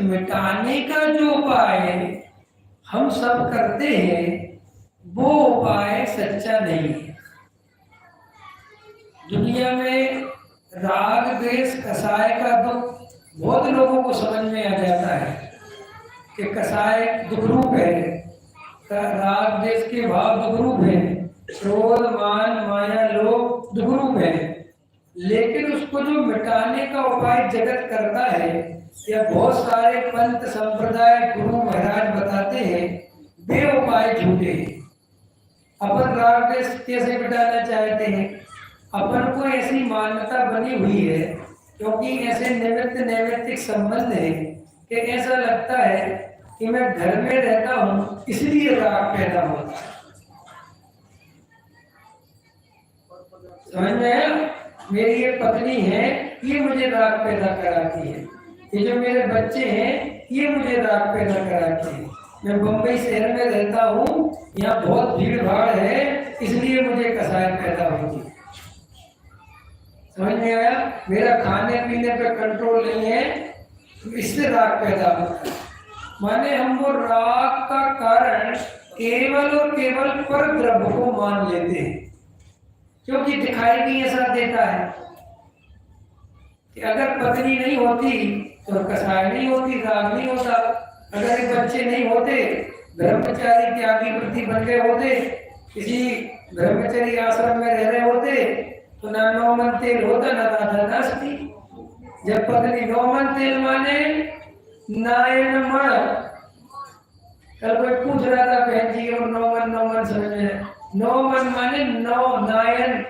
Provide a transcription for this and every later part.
मिटाने का जो उपाय हम सब करते हैं वो उपाय सच्चा नहीं है। दुनिया में राग द्वेष कसाय का दुख बहुत लोगों को समझ में आ जाता है कि कसाय दुख रूप है, राग द्वेष के भाव दुख रूप है, क्रोध मान माया लोभ दुख रूप है। लेकिन उसको जो मिटाने का उपाय जगत करता है या बहुत सारे पंथ संप्रदाय गुरु महाराज बताते हैं, वे उपाय झूठे हैं। अपन राग द्वेष कैसे मिटाना चाहते हैं? अपन को ऐसी मान्यता बनी हुई है, क्योंकि ऐसे नैमित्तिक संबंध है कि ऐसा लगता है कि मैं घर में रहता हूँ इसलिए राग पैदा होता है। समझ में आया? मेरी ये पत्नी है, ये मुझे राग पैदा कराती है। ये जो मेरे बच्चे हैं, ये मुझे राग पैदा कराते हैं। मैं बम्बई शहर में रहता हूँ, यहाँ बहुत भीड़ भाड़ है, इसलिए मुझे कसाय पैदा होती है। समझ में आया? मेरा खाने पीने पे कंट्रोल नहीं है, इससे राग पैदा होता है। माने हम वो राग का कारण केवल और केवल पर द्रव्य को मान लेते हैं, क्योंकि दिखाई भी ऐसा देता है कि अगर पत्नी नहीं होती तो कसाय नहीं होती, राग नहीं होता। अगर ये बच्चे नहीं होते, ब्रह्मचारी त्यागी वृत्ति बन गए होते, किसी ब्रह्मचारी आश्रम में रह रहे होते, तो ना नौमन तेल होता ना राधा नास्ती। जब पत्नी नौमन तेल माने नायन मण, कल कोई पूछ रहा था बहन जी और नौमन समझ में, नौमन माने नौ नायन,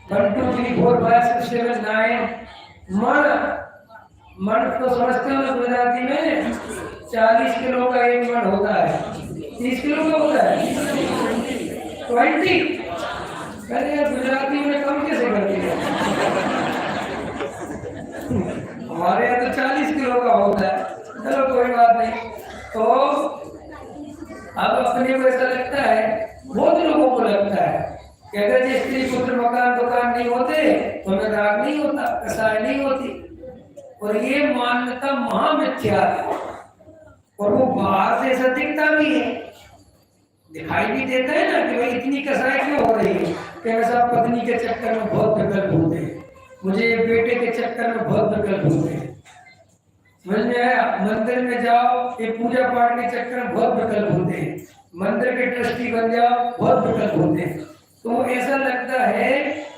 1 2 3 4 5 6 7 9 मण तो समझते हो ना गुजराती में 40 किलो का एक मण होता है, 30 किलो का होता है 20। अरे यार गुजराती में कम कैसे करती है? हमारे यहाँ तो 40 किलो का होता है। चलो कोई बात नहीं। तो अब अपने को ऐसा लगता है, बहुत लोगों को लगता है कि अगर ये स्त्री पुत्र मकान दुकान नहीं होते तो हमें राग नहीं होता, कसाय नहीं होती। और ये मान्यता महामिथ्या है, और वो बाहर से ऐसा दिखता भी है, दिखाई भी देता है ना कि भाई इतनी कसाई क्यों हो रही है, कि ऐसा पत्नी के चक्कर में बहुत विकल्प होते हैं, मुझे बेटे के चक्कर में बहुत विकल्प होते हैं। समझ में आया? मंदिर में जाओ, ये पूजा पाठ के चक्कर में बहुत विकल्प होते हैं, मंदिर के ट्रस्टी बन जाओ, बहुत विकल्प होते हैं। तो ऐसा लगता है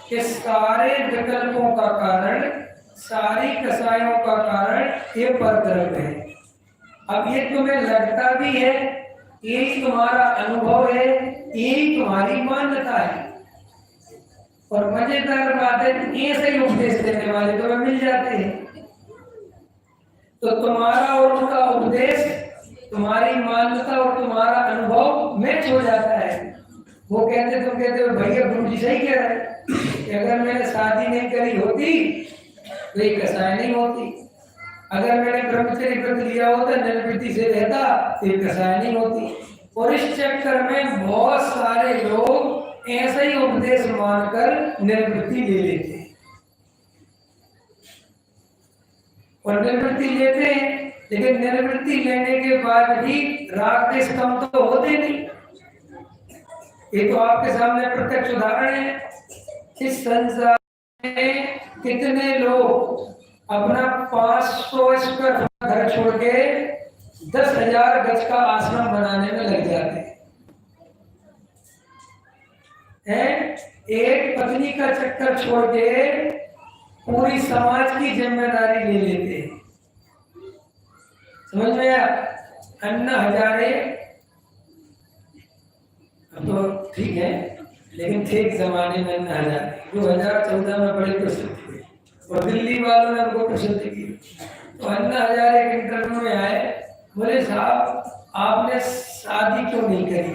कि सारे विकल्पों का कारण, सारी कसायों का कारण ये परद्रव्य है। अब ये तुम्हें लगता भी है, यही तुम्हारा अनुभव है, यही तुम्हारी मान्यता है। और मजेदार बात है, ऐसे ही उपदेश देने वाले तुम्हें मिल जाते हैं। तो तुम्हारा और उनका उपदेश, तुम्हारी मान्यता और तुम्हारा अनुभव मैच हो जाता है। वो कहते, तुम कहते हो भैया गुरुजी सही कह रहे हैं कि अगर मैंने शादी नहीं करी होती तो ये कसाय नहीं होती, अगर मैंने ब्रह्मचर्य व्रत लिया होता, निर्वृत्ति से रहता, तो ये कसाय नहीं होती। और इस चक्कर में बहुत सारे लोग ऐसा ही उपदेश मानकर निर्वृत्ति ले लेते हैं। और निर्वृत्ति लेते हैं, लेकिन निर्वृत्ति लेने के बाद भी राग द्वेष कम तो होते नहीं। ये तो आपके सामने प्रत्यक्ष उदाहरण है। इस संसार में कितने लोग अपना 500 स्क्वायर फुट घर छोड़ के 10,000 गज का आश्रम बनाने में लग जाते हैं। एक पत्नी का चक्कर छोड़ के पूरी समाज की जिम्मेदारी ले लेते हैं। समझ में आया? अन्ना हजारे तो ठीक है, लेकिन थे एक जमाने में अन्ना हजारे 2014 में बड़े प्रसिद्ध थे, और दिल्ली वालों ने उनको प्रसिद्ध की। तो अन्ना हजारे एक इंटरव्यू में आए, बोले साहब आपने शादी क्यों नहीं करी?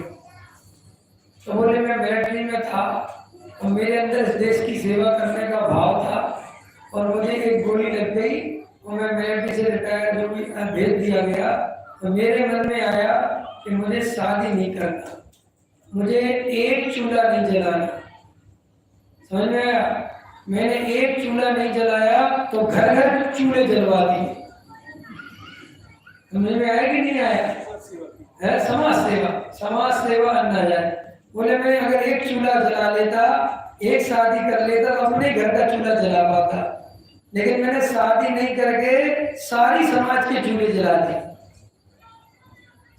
तो बोले मैं मिलिट्री में था और मेरे अंदर इस देश की सेवा करने का भाव था, और मुझे एक गोली लग गई और मैं मिलिट्री से रिटायर जो भी भेज दिया गया। तो मेरे मन में आया कि मुझे शादी नहीं करना, मुझे एक चूल्हा नहीं जलाना। समझ में आया? मैंने एक चूल्हा नहीं जलाया तो घर घर चूल्हे जलवा दिए। समझ में आया कि नहीं आया? है समाज सेवा, समाज सेवा अन्ना जाए। बोले मैं अगर एक चूल्हा जला लेता, एक शादी कर लेता तो अपने घर का चूल्हा जला पाता, लेकिन मैंने शादी नहीं करके सारी समाज के चूल्हे जला दिए।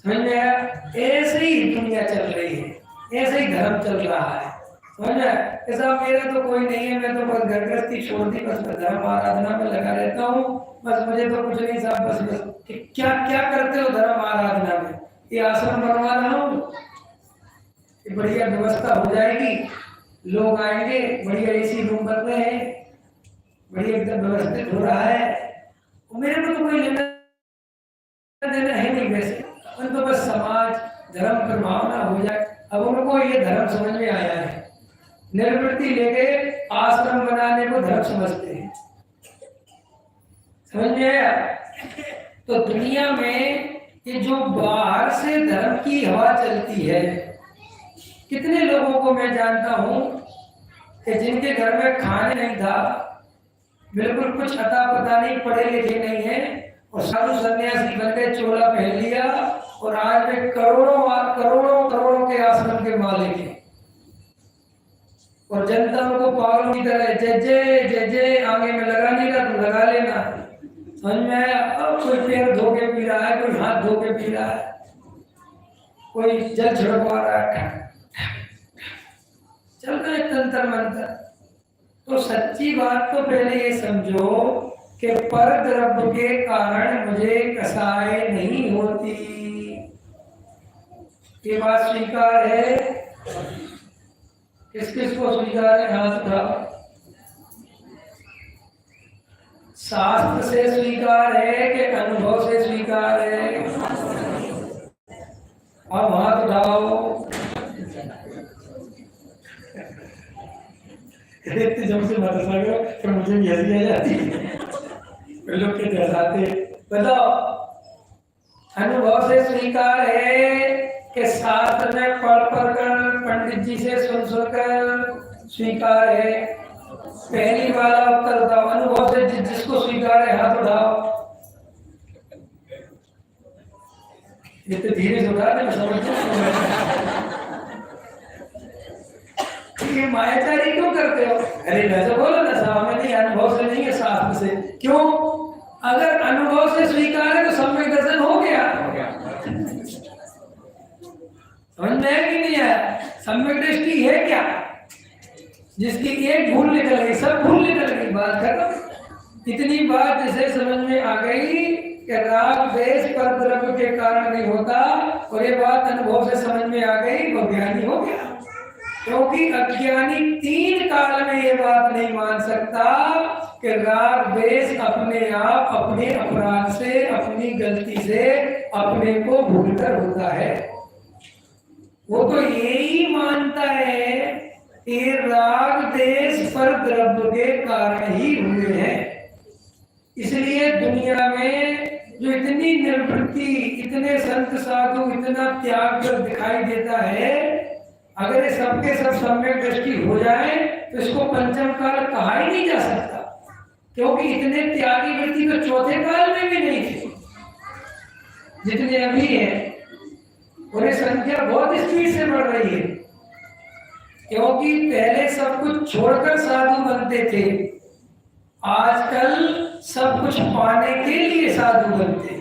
समझ में आया? ऐसे ही दुनिया चल रही है, ऐसे ही धर्म चल रहा है। समझ में? ऐसा मेरा तो कोई नहीं है, मैं तो बस घर गृहस्थी छोड़ दी, बस धर्म आराधना में लगा रहता हूँ, बस मुझे तो कुछ नहीं साहब, बस क्या क्या करते हो धर्म आराधना में? ये आश्रम बनवा रहा हूँ, बढ़िया व्यवस्था हो जाएगी, लोग आएंगे, बढ़िया एसी रूम बन रहे हैं, बढ़िया एकदम व्यवस्थित हो रहा है, मेरे को तो कोई लेना देना है नहीं वैसे, उनको बस समाज धर्म पर भावना हो जाए। अब उनको ये धर्म समझ में आया है, निर्वृत्ति लेके आश्रम बनाने को धर्म समझते हैं। समझ में आया? तो दुनिया में ये जो बाहर से धर्म की हवा चलती है, कितने लोगों को मैं जानता हूं कि जिनके घर में खाने नहीं था, बिल्कुल कुछ अता पता नहीं, पढ़े लिखे नहीं है, और साधु सन्यासी बन के चोला पहन लिया और आज वे करोड़ों करोड़ों करोड़ों के आश्रम के मालिक हैं, और जनता उनको पागलों की तरह जय जय जय जय, आगे में लगा नहीं रहा तो लगा लेना। समझ में आया? अब कोई पैर धो के पी रहा है, कोई हाथ धो के पी रहा है, कोई जल छिड़कवा रहा है, चल रहा है तंत्र मंत्र। तो सच्ची बात तो पहले ये समझो कि पर द्रव्य के कारण मुझे कसाय नहीं होती। ये बात स्वीकार है? किस किस को स्वीकार है? हाथ उठाओ। शास्त्र से स्वीकार है कि अनुभव से स्वीकार है? अब हाथ उठाओ। जब से फिर मुझे भी हंसी आ जाती है, लोग के हंसाते। बताओ, अनुभव से स्वीकार है कि शास्त्र में पढ़ कर पंडित जी से सुन सुनकर स्वीकार है? पहली वाला उत्तर बताओ, अनुभव से जिसको स्वीकार है हाथ उठाओ। ये तो धीरे से उठा दे, समझते ये मायाचारी क्यों करते हो? अरे वैसे बोलो ना साहब, हमें नहीं, अनुभव से नहीं है, शास्त्र से। क्यों? अगर अनुभव से स्वीकार है तो सम्यक दर्शन हो गया। समझ में है कि नहीं है? सम्यक दृष्टि है क्या? जिसकी एक भूल निकल गई, सब भूल निकल गई, बात खत्म। इतनी बात जिसे समझ में आ गई कि राग द्वेष पर द्रव्य के कारण नहीं होता, और ये बात अनुभव से समझ में आ गई, वो ज्ञानी हो गया। क्योंकि अज्ञानी 3 काल में ये बात नहीं मान सकता कि राग द्वेष अपने आप, अपने अपराध से, अपनी गलती से, अपने को भूलकर होता है। वो तो यही मानता है कि राग द्वेष पर द्रव्य के कारण ही हुए हैं। इसलिए दुनिया में जो इतनी निर्वृत्ति, इतने संत साधु, इतना त्याग दिखाई देता है, अगर ये सबके सब सम्यक दृष्टि हो जाए तो इसको पंचम काल कहा ही नहीं जा सकता, क्योंकि इतने त्यागी व्यक्ति तो चौथे काल में भी नहीं थे जितने अभी हैं, और ये संख्या बहुत स्पीड से बढ़ रही है, क्योंकि पहले सब कुछ छोड़कर साधु बनते थे, आजकल सब कुछ पाने के लिए साधु बनते।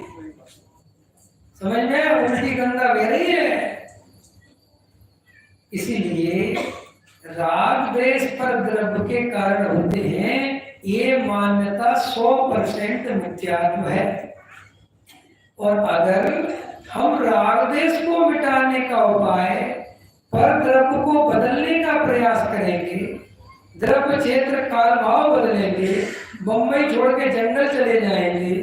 समझ में? उल्टी गंगा बह रही है। इसीलिए राग द्वेष पर द्रव्य के कारण होते हैं, ये मान्यता 100% मिथ्यात्व है। और अगर हम राग द्वेष को मिटाने का उपाय पर द्रव्य को बदलने का प्रयास करेंगे, द्रव्य क्षेत्र काल भाव बदलेंगे, बम्बई छोड़ के जंगल चले जाएंगे,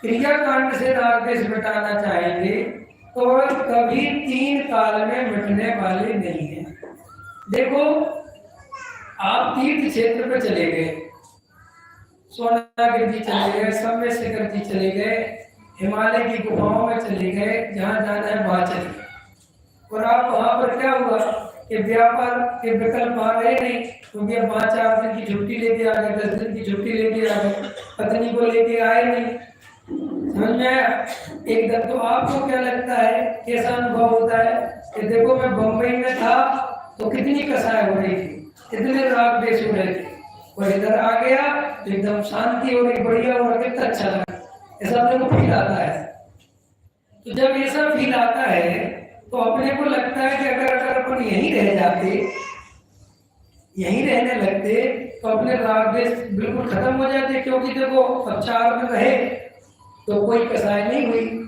क्रियाकांड से राग द्वेष मिटाना चाहेंगे, तो कभी 3 काल में मिटने वाले नहीं है। देखो, आप तीर्थ क्षेत्र पे चले गए, सोनागिर जी चले गए, सम्य शिखर जी चले गए, हिमालय की गुफाओं में चले गए, जहाँ जाना है वहां चले गए, और आप वहां पर क्या हुआ कि व्यापार के विकल्प आ गए नहीं, क्योंकि अब 5-4 दिन की छुट्टी लेके आ गए, 10 दिन की छुट्टी लेके आ गए, पत्नी को लेके आए नहीं, समझ में आया? एकदम। तो आपको क्या लगता है, कैसा अनुभव होता है कि देखो मैं बम्बई में था तो कितनी कसाय हो रही थी, कितने राग देश हो रहे थे, और इधर आ गया तो एकदम शांति हो गई, बढ़िया हो, कितना अच्छा लगा, ऐसा अपने को फील आता है। तो जब ऐसा फील आता है तो अपने को लगता है कि अगर अपन यहीं रह जाते, यहीं रहने लगते तो अपने राग देश बिल्कुल खत्म हो जाते, क्योंकि देखो अब 4 में रहे तो कोई कसाय नहीं हुई।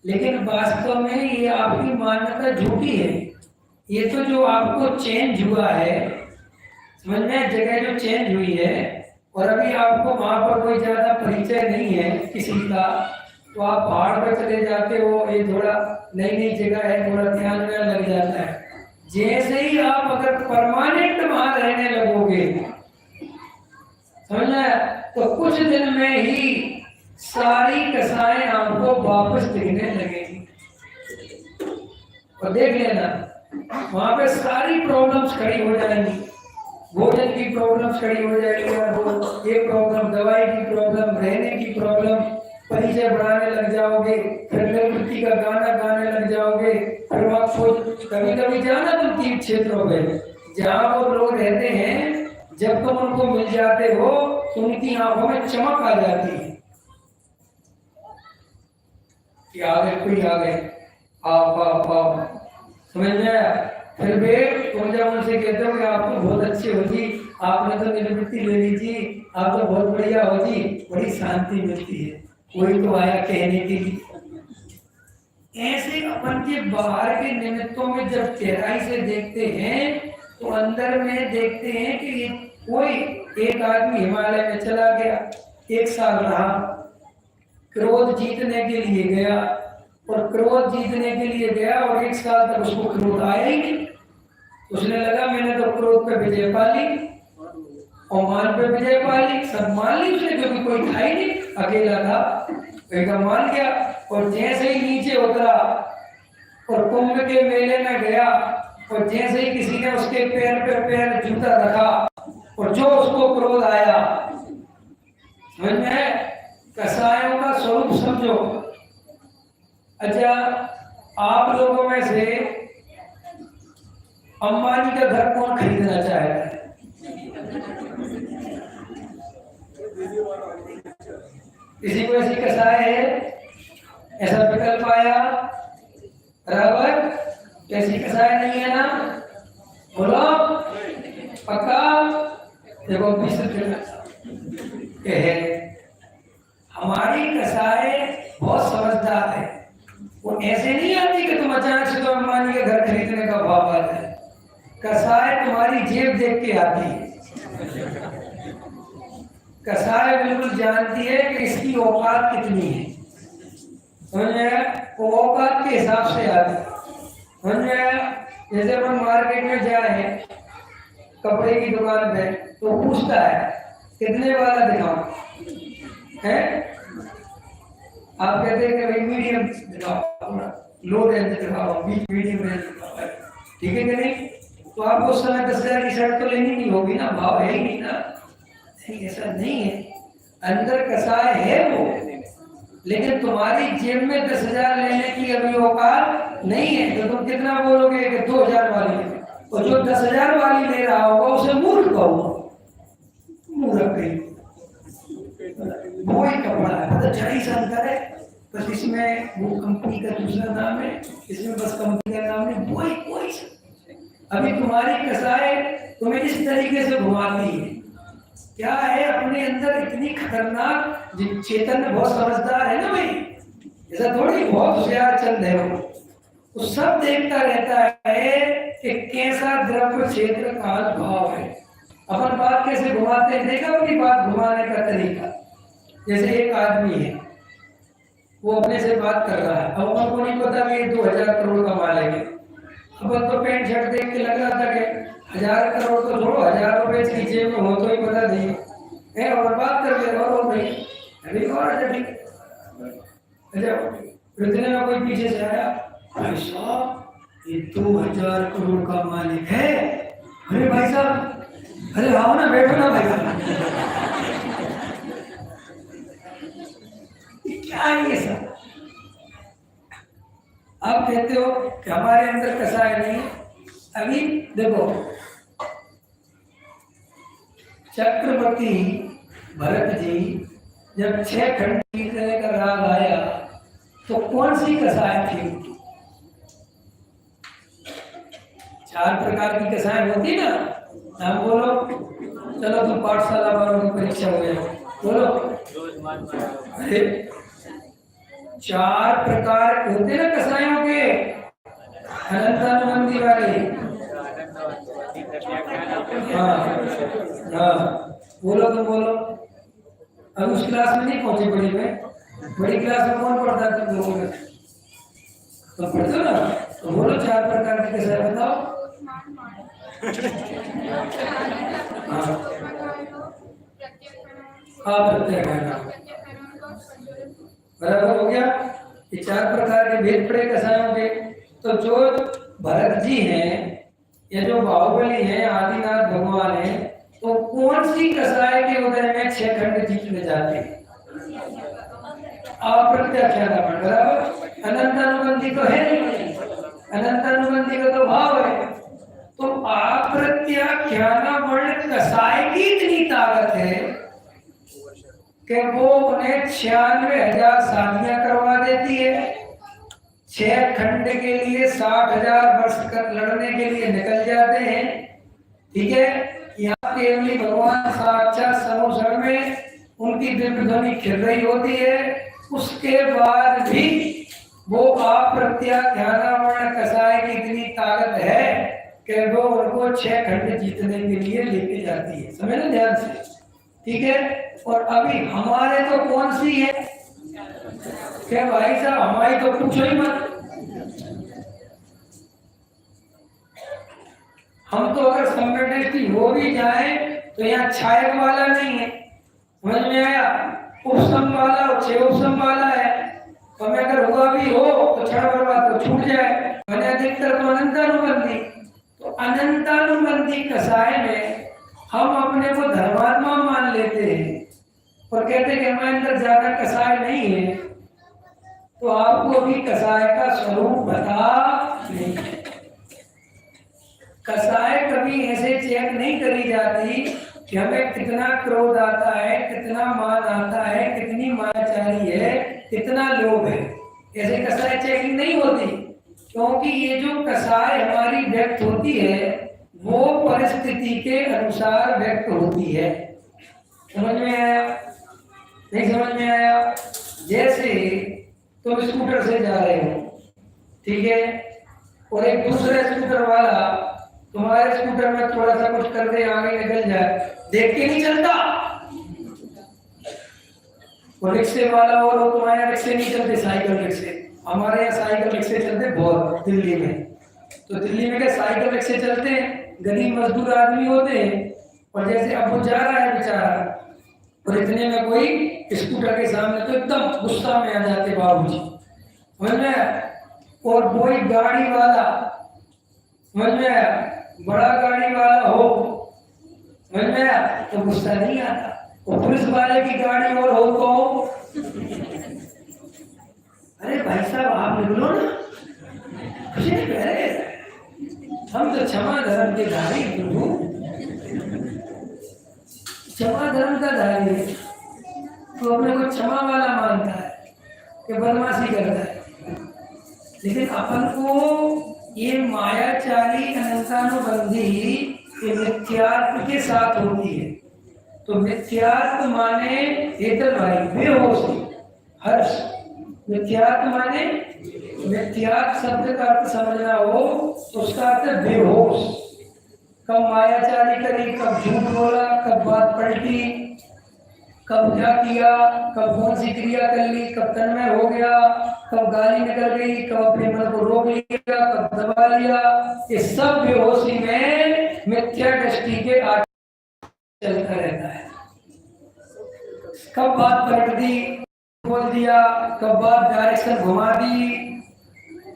लेकिन वास्तव में ये आपकी मान्यता झूठी है। ये तो जो आपको चेंज हुआ है, समझ में, जगह जो चेंज हुई है, और अभी आपको वहां पर कोई ज्यादा परिचय नहीं है किसी का, तो आप पहाड़ पर चले जाते हो, ये थोड़ा नई नई जगह है, थोड़ा ध्यान में लग जाता है। जैसे ही आप अगर परमानेंट वहां रहने लगोगे, समझ में, तो कुछ दिन में ही सारी कसाएं आपको वापस दिखने लगेगी। और देख लेना वहां पे सारी प्रॉब्लम्स खड़ी हो जाएंगी, भोजन की प्रॉब्लम्स खड़ी हो जाएगी, वो ये प्रॉब्लम, दवाई की प्रॉब्लम, रहने की प्रॉब्लम, परिचय बढ़ाने लग जाओगे, फिर प्रकृति का गाना गाने लग जाओगे, फिर आपको कभी कभी जाना तुम तीर्थ क्षेत्रों में जहाँ वो लोग रहते हैं, जब तुम उनको मिल जाते हो तो उनकी आंखों में चमक आ जाती है कि आ गए, कोई आ गए, आओ आओ आओ, समझ में आया? फिर भी तुम जब उनसे कहते हो कि आप तो बहुत अच्छे हो जी, आपने तो निवृत्ति ले ली जी, आप तो बहुत बढ़िया हो जी, बड़ी शांति मिलती है, कोई तो आया कहने के लिए। ऐसे अपन के बाहर के निमित्तों में जब गहराई से देखते हैं तो अंदर में देखते हैं कि ये कोई एक आदमी हिमालय में चला गया, 1 साल रहा, क्रोध जीतने के लिए गया, और क्रोध जीतने के लिए गया और 1 साल तक उसको क्रोध आया ही नहीं। उसने लगा मैंने तो क्रोध पे विजय पा ली और मान पे विजय पा ली, सब मान ली उसने, क्योंकि कोई था ही नहीं, अकेला था, एकदम मान गया। और जैसे ही नीचे उतरा और कुंभ के मेले में गया, और जैसे ही किसी ने उसके पैर पे पैर जूता रखा और जो उसको क्रोध आया, समझ में, कसायों का स्वरूप समझो। अच्छा, आप लोगों में से अंबानी का घर कौन खरीदना चाहेगा? किसी को ऐसी कसाय है, ऐसा विकल्प आया? बराबर, कैसी कसाय नहीं है ना? बोलो पक्का? देखो 20 है, हमारी कसाय बहुत समझदार है, वो ऐसे नहीं आती कि तुम अचानक से तो अंबानी के घर खरीदने का भाव आता है। कसाय तुम्हारी जेब देख के आती है, कसाय बिल्कुल जानती है कि इसकी औकात कितनी है, समझ में, वो औकात के हिसाब से आती है, समझ में। जैसे अपन मार्केट में जाए कपड़े की दुकान पे तो पूछता है कितने वाला दिखाऊं है, आप कहते हैं कि भाई मीडियम दिखाओ, लो रेंज दिखाओ, मीडियम रेंज दिखाओ, ठीक है कि नहीं? तो आपको उस समय 10,000 की शर्ट तो लेनी नहीं होगी ना, भाव है ही नहीं ना। नहीं, ऐसा नहीं है, अंदर कसाय है वो, लेकिन तुम्हारी जेब में 10,000 लेने की अभी औकात नहीं है, तो तुम कितना बोलोगे कि 2,000 वाली है, और जो 10,000 वाली ले रहा होगा उसे मूर्ख कहोगे, मूर्ख कहीं, वो ही कपड़ा है, मतलब जरा सा अंतर है, बस इसमें वो कंपनी का दूसरा नाम है, इसमें बस कंपनी का नाम है, वो ही कोई। अभी तुम्हारी कसाय तुम्हें इस तरीके से घुमाती है, क्या है अपने अंदर इतनी खतरनाक, चेतन बहुत समझदार है ना भाई, ऐसा थोड़ी बहुत होशियार चल रहे हो, वो सब देखता रहता है कि कैसा द्रव्य क्षेत्र काल भाव है, अपन बात कैसे घुमाते हैं, देखा अपनी बात घुमाने का तरीका। जैसे एक आदमी है, वो अपने से बात कर रहा है, अब अपन को नहीं पता कि 2,000 करोड़ का मालिक है, अपन तो पैंट शर्ट देख के लग रहा था कि 1,000 करोड़ तो छोड़ो, 1,000 रुपए की जेब में हो तो ही पता नहीं है, और बात कर ले और भाई अभी और अच्छा, इतने में कोई पीछे से आया, भाई साहब ये 2,000 करोड़ का मालिक है। अरे भाई साहब, अरे आओ ना, बैठो ना भाई साहब, क्या ये सब? आप कहते हो कि हमारे अंदर कसाय नहीं। अभी देखो, चक्रवर्ती भरत जी जब 6 खंड कीर्तन का राग आया तो कौन सी कसाय थी उनकी? 4 प्रकार की कसाय होती ना। नाम बोलो। चलो तुम पाठशाला वालों की परीक्षा हो जाए, बोलो। अरे 4 प्रकार होते ना कसायों के, अनंतानुबंधी वाले। हाँ हाँ, बोलो तुम बोलो। अब उस क्लास में नहीं पहुंचे बड़ी में। बड़ी क्लास में कौन पढ़ता है तुम लोगों में? तो पढ़ते हो ना। तो बोलो 4 प्रकार की कसाय बताओ। बराबर हो गया। ये 4 प्रकार के भेद पड़े कसायों के। तो जो भरत जी हैं या जो बाहुबली हैं, आदिनाथ भगवान हैं, तो कौन सी कसाय के उदय में 6 खंड जीतने जाते हैं? अप्रत्याख्यान। बराबर। अनंतानुबंधी तो है नहीं, अनंतानुबंधी का तो भाव है। तो अप्रत्याख्यान वर्ण कसाय की इतनी ताकत है कि वो उन्हें 96,000 शादियां करवा देती है। 6 खंड के लिए 60,000 वर्ष कर लड़ने के लिए निकल जाते हैं। ठीक है। यहाँ केवली भगवान साक्षात समुद्र में उनकी दिव्य ध्वनि खिल रही होती है। उसके बाद भी वो अप्रत्याख्यान वर्ण कसाय की इतनी ताकत है कि वो उनको 6 खंड जीतने के लिए लेके जाती है। समझ लो ध्यान से। ठीक है। और अभी हमारे तो कौन सी है क्या भाई साहब? हमारी तो पूछो ही मत। हम तो अगर सम्मेटिव हो भी जाए तो यहाँ छायक वाला नहीं है। समझ में आया? उपसम वाला और 6 उपसम वाला है। तो हमें अगर हुआ भी हो तो क्षण बर्बाद तो छूट जाए। मैंने अधिकतर तो अनंतानुबंधी। तो अनंतानुबंधी कसाय में हम अपने को धर्मात्मा मान लेते हैं और कहते हैं कि हमारे अंदर ज्यादा कसाय नहीं है। तो आपको भी कसाय का स्वरूप बता नहीं। कसाय कभी ऐसे चेक नहीं करी जाती कि हमें कितना क्रोध आता है, कितना मान आता है, कितनी मायाचारी है, कितना लोभ है। ऐसे कसाय चेकिंग नहीं होती, क्योंकि ये जो कसाय हमारी व्यक्त होती है वो परिस्थिति के अनुसार व्यक्त होती है। समझ में आया? नहीं समझ में आया? जैसे तुम स्कूटर से जा रहे हो, ठीक है, और एक दूसरे स्कूटर वाला तुम्हारे स्कूटर में थोड़ा सा कुछ कर दे, आगे निकल जाए, देख के नहीं चलता। और रिक्शे वाला और हो, तुम्हारे यहाँ रिक्शे नहीं चलते, साइकिल रिक्शे। हमारे यहाँ साइकिल रिक्शे चलते बहुत दिल्ली में। तो दिल्ली में क्या साइकिल रिक्शे चलते हैं? गरीब मजदूर आदमी होते हैं। और जैसे अब वो जा रहा है बेचारा, और इतने में कोई स्कूटर के सामने तो एकदम गुस्सा में आ जाते बाबूजी। समझ में आया? और कोई गाड़ी वाला, समझ में आया, बड़ा गाड़ी वाला हो, समझ में आया, तो गुस्सा नहीं आता। और पुलिस वाले की गाड़ी और हो तो अरे भाई साहब आप निकलो ना, कुछ नहीं कह रहे, हम तो क्षमा धर्म के धारी, क्षमा धर्म का धारी है। तो अपने को क्षमा वाला मानता है कि बदमाशी करता है। लेकिन अपन को ये मायाचारी अनंतानुबंधी ये मिथ्यात्व के साथ होती है। तो मिथ्यात्व माने हेतल भाई बेहोशी, हर्ष। मिथ्यात्व माने, मिथ्यात्व शब्द का अर्थ समझना हो तो उसका अर्थ है बेहोश। कब मायाचारी करी, कब झूठ बोला, कब बात पलटी, कब क्या किया, कब कौन सी क्रिया कर ली, कब तन्मय हो गया, कब गाली निकल गई, कब अपने मन को रोक लिया, कब दबा लिया। ये सब बेहोशी में मिथ्या दृष्टि के आगे चलता रहता है। कब बात पलट दी, बोल दिया, कब बात डायरेक्शन घुमा दी।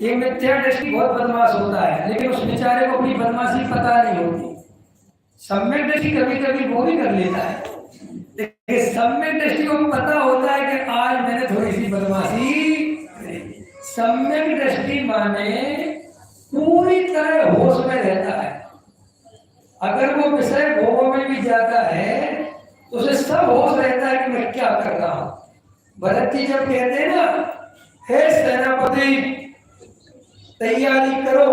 ये मिथ्या दृष्टि बहुत बदमाश होता है, लेकिन उस बेचारे को अपनी बदमाशी पता नहीं होती। सम्यक दृष्टि कभी कभी वो भी कर लेता है। सम्यक दृष्टि को पता होता है कि आज मैंने थोड़ी सी बदमाशी करी। सम्यक दृष्टि माने पूरी तरह होश में रहता है। अगर वो विषय भोगों में भी जाता है तो उसे सब होश रहता है कि मैं क्या कर रहा हूं। भरत जी जब कहते हैं ना, हे सेनापति तैयारी करो,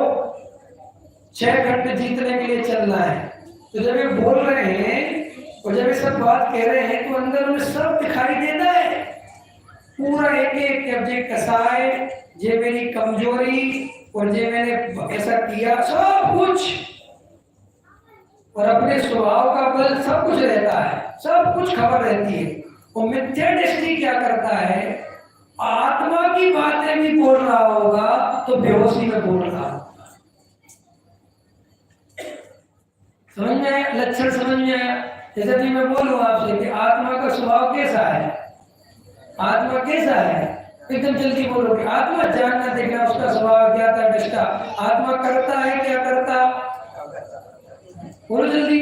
6 घंटे जीतने के लिए चलना है, तो जब ये बोल रहे हैं और जब ये सब बात कह रहे हैं तो अंदर उन्हें सब दिखाई देता है। पूरा एक एक जे कसाय, जे मेरी कमजोरी और जे मैंने ऐसा किया, सब कुछ, और अपने स्वभाव का बल सब कुछ रहता है, सब कुछ खबर रहती है। और मिथ्या दृष्टि क्या करता है, आत्मा की बातें भी बोल रहा होगा तो बेहोशी में बोल रहा होगा। समझ में आया? लक्षण समझ में आया? जैसे कि मैं बोलूं आपसे कि आत्मा का स्वभाव कैसा है, आत्मा कैसा है, एकदम जल्दी बोलोगे। आत्मा जानना देखना उसका स्वभाव क्या था, निष्ठा। आत्मा करता है क्या करता, बोलो जल्दी।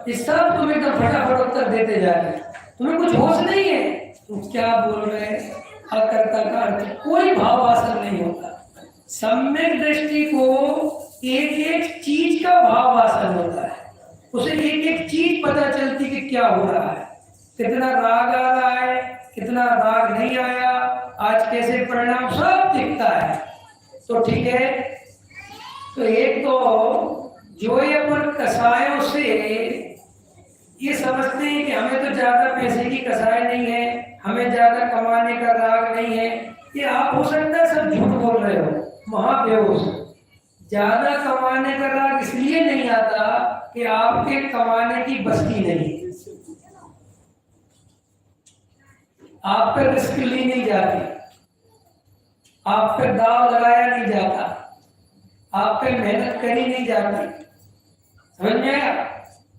इस सब तुम एकदम फटाफट उत्तर देते जा रहे, तुम्हें कुछ होश नहीं है तुम क्या बोल रहे हैं। अकर्ता का अर्थ कोई भाव वासना नहीं होता। सम्यक दृष्टि को एक एक चीज का भाव वासन होता है, उसे एक एक चीज पता चलती कि क्या हो रहा है, कितना राग आ रहा है, कितना राग नहीं आया, आज कैसे परिणाम, सब दिखता है। तो ठीक है, तो एक तो जो ये अपन कसायों से ये समझते हैं कि हमें तो ज्यादा पैसे की कसाई नहीं है, हमें ज्यादा कमाने का राग नहीं है, ये आप हो सकता है सब झूठ बोल रहे हो, महाबेहोश। ज्यादा कमाने का राग इसलिए नहीं आता कि आपके कमाने की बस्ती नहीं, आप पर रिस्क ली नहीं जाती, आप पर दाव लगाया नहीं जाता, आप पे मेहनत करी नहीं जाती। समझ में आया?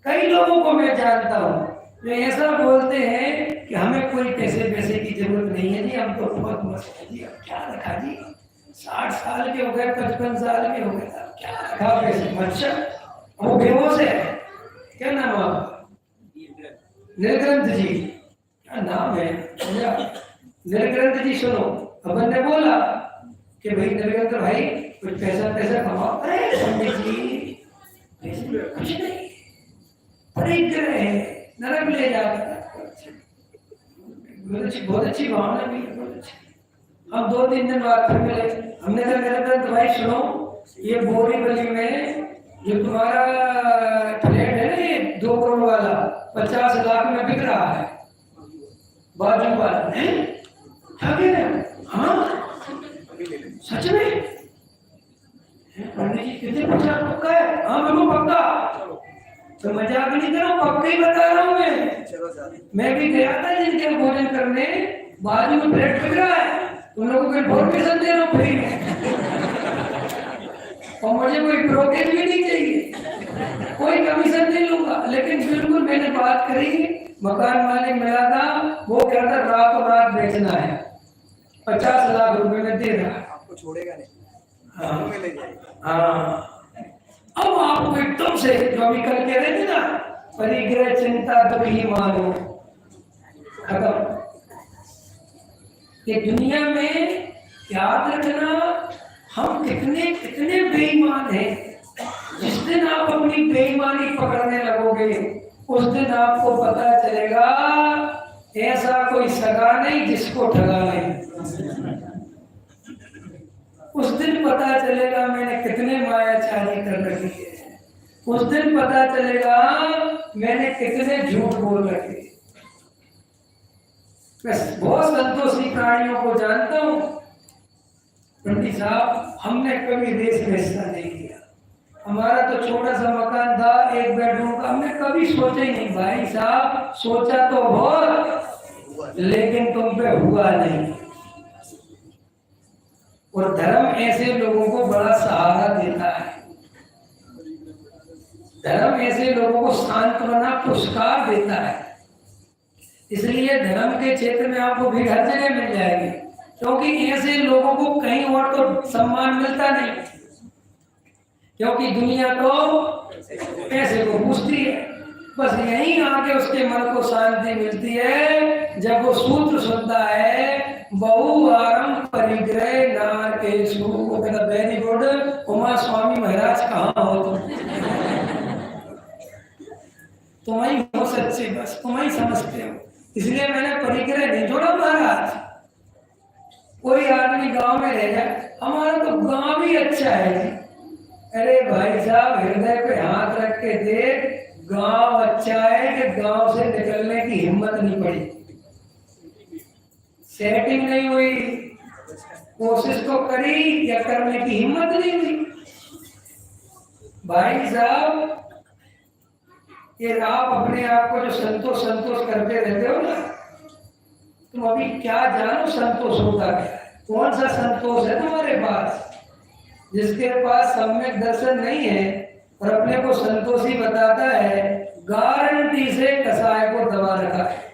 कई लोगों को मैं जानता हूँ जो ऐसा बोलते हैं कि हमें कोई पैसे की जरूरत नहीं है जी, हम तो बहुत मस्त है जी, अब क्या रखा जी, 60 साल के हो गए, 55 साल के हो गए, अब क्या रखा पैसे। अच्छा, वो बेहोश है, क्या नाम है आपका? निर्ग्रंथ जी, क्या नाम है? निर्ग्रंथ जी सुनो, अपन ने बोला कि भाई निर्ग्रंथ भाई कुछ पैसा कमाओ। अरे पंडित जी कुछ नहीं, परिग्रह है, नरक ले जाता है। बहुत अच्छी भावना भी है, बहुत अच्छी। हम 2-3 दिन बाद फिर मिले, हमने कहा निर्ग्रंथ भाई सुनो, ये बोरीवली में जो तुम्हारा फ्लैट है ना, ये 2 करोड़ वाला 50 लाख में बिक रहा है, बाजू वाला है, क्या कह रहे हैं? हाँ सच में? पंडित जी कितने 50 पक्का है? हाँ बिल्कुल पक्का। तो मजाक नहीं करो, पक्का ही बता रहा हूँ मैं भी गया था जिनके भोजन करने, बाजू में फ्लैट बिक रहा है, उन लोगों को इन्फॉर्मेशन दे रहा हूँ फ्री में, और मुझे कोई ब्रोकेज भी नहीं चाहिए, कोई कमीशन नहीं लूंगा। लेकिन बिल्कुल मैंने बात करी, मकान मालिक मिला था, वो कहता रातों रात बेचना है, 50 लाख रुपए में दे रहा है, आपको छोड़ेगा नहीं। हाँ, अब आपको एकदम से जो अभी कल कह रहे थे ना, परिग्रह चिंता दुखी मानो, खत्म। ये दुनिया में याद रखना, हम कितने बेईमान हैं। जिस दिन आप अपनी बेईमानी पकड़ने लगोगे उस दिन आपको पता चलेगा ऐसा कोई सगा नहीं जिसको ठगा नहीं। उस दिन पता चलेगा मैंने कितने मायाचारी कर रखी है, उस दिन पता चलेगा मैंने कितने झूठ बोल रखे। मैं बहुत संतोषी प्राणियों को जानता हूँ पंडित साहब, हमने कभी रेस में हिस्सा नहीं लिया। हमारा तो छोटा सा मकान था, 1 बेडरूम का, हमने कभी सोचा ही नहीं। भाई साहब सोचा तो बहुत, लेकिन तुम पे हुआ नहीं। और धर्म ऐसे लोगों को बड़ा सहारा देता है, धर्म ऐसे लोगों को सांत्वना पुरस्कार देता है। इसलिए धर्म के क्षेत्र में आपको भी हर जगह मिल जाएगी, क्योंकि ऐसे लोगों को कहीं और तो सम्मान मिलता नहीं, क्योंकि दुनिया तो पैसे को पूछती है। बस यहीं आके उसके मन को शांति मिलती है जब वो सूत्र सुनता है, बहु आरम परिग्रह नार के सु। वो कहता वेरी गुड, उमा स्वामी महाराज कहाँ हो तुम ही हो सच्चे, बस तुम ही समझते हो, इसलिए मैंने परिग्रह नहीं जोड़ा महाराज। कोई आदमी गांव में रह जाए, हमारा तो गांव ही अच्छा है। अरे भाई साहब, हृदय पे हाथ रख के देख, गांव अच्छा है कि गांव से निकलने की हिम्मत नहीं पड़ी, सेटिंग नहीं हुई, कोशिश तो करी या करने की हिम्मत नहीं हुई। भाई साहब, ये आप अपने आप को जो संतोष संतोष करते रहते हो ना, तुम अभी क्या जानो संतोष होता क्या, कौन सा संतोष है तुम्हारे पास? जिसके पास सम्यक दर्शन नहीं है और अपने को संतोषी बताता है, गारंटी से कसाय को दबा रखा है।